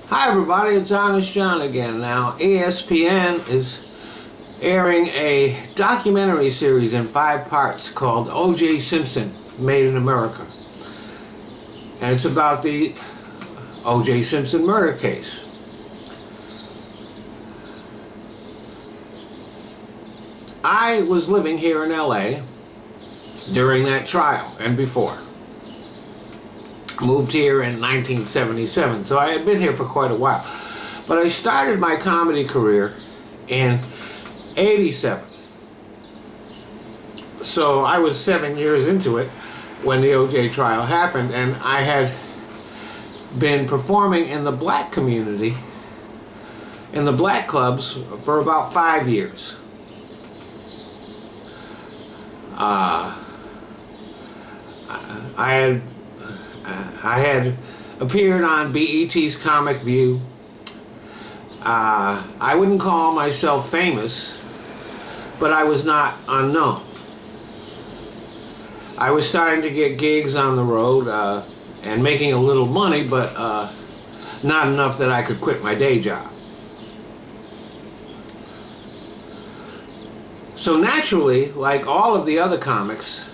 Hi everybody, it's Honest John again. Now, ESPN is airing a documentary series in 5 parts called O.J. Simpson, Made in America. And it's about the O.J. Simpson murder case. I was living here in LA during that trial and before. Moved here in 1977, so I had been here for quite a while. But I started my comedy career in '87. So I was 7 years into it when the O.J. trial happened, and I had been performing in the black community, in the black clubs, for about 5 years. I had appeared on BET's Comic View. I wouldn't call myself famous, but I was not unknown. I was starting to get gigs on the road and making a little money, but not enough that I could quit my day job. So naturally, like all of the other comics,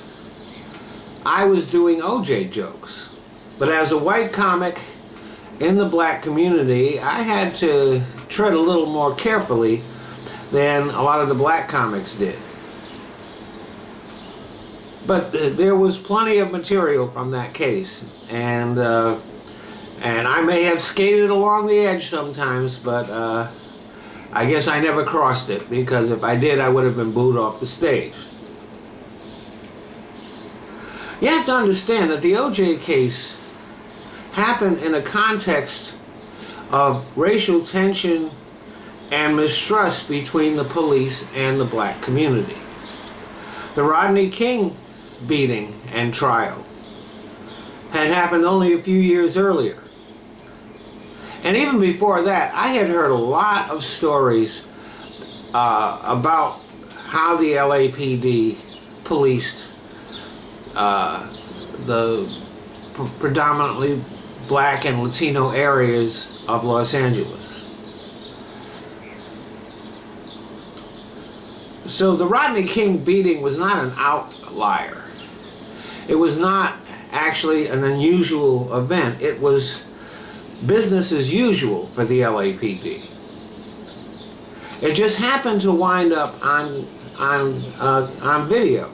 I was doing OJ jokes. But as a white comic in the black community, I had to tread a little more carefully than a lot of the black comics did. But there was plenty of material from that case, and I may have skated along the edge sometimes, but I guess I never crossed it, because if I did, I would have been booed off the stage. You have to understand that the O.J. case happened in a context of racial tension and mistrust between the police and the black community. The Rodney King beating and trial had happened only a few years earlier. And even before that, I had heard a lot of stories about how the LAPD policed the predominantly black and Latino areas of Los Angeles. So the Rodney King beating was not an outlier. It was not actually an unusual event. It was business as usual for the LAPD. It just happened to wind up on video,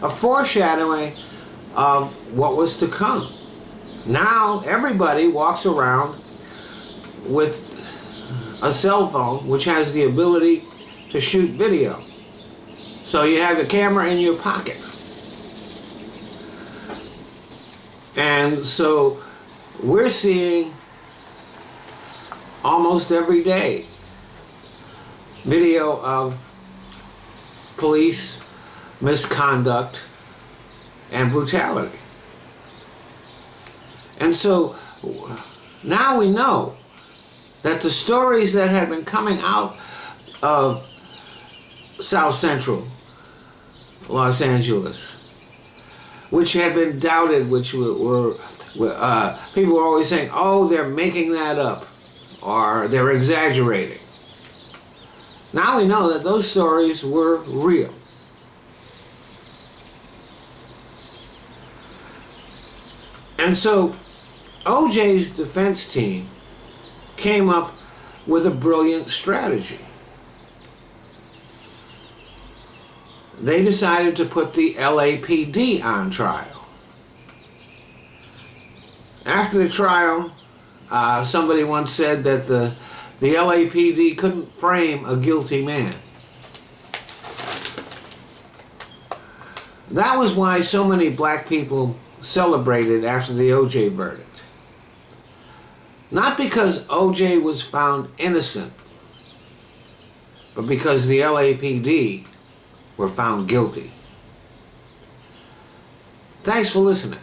a foreshadowing of what was to come. Now everybody walks around with a cell phone which has the ability to shoot video. So you have a camera in your pocket. And so we're seeing almost every day video of police misconduct and brutality. And so now we know that the stories that had been coming out of South Central Los Angeles, which had been doubted, which were people were always saying, oh, they're making that up, or they're exaggerating. Now we know that those stories were real. And so OJ's defense team came up with a brilliant strategy. They decided to put the LAPD on trial. After the trial, somebody once said that the LAPD couldn't frame a guilty man. That was why so many black people celebrated after the O.J. verdict. Not because O.J. was found innocent, but because the LAPD were found guilty. Thanks for listening.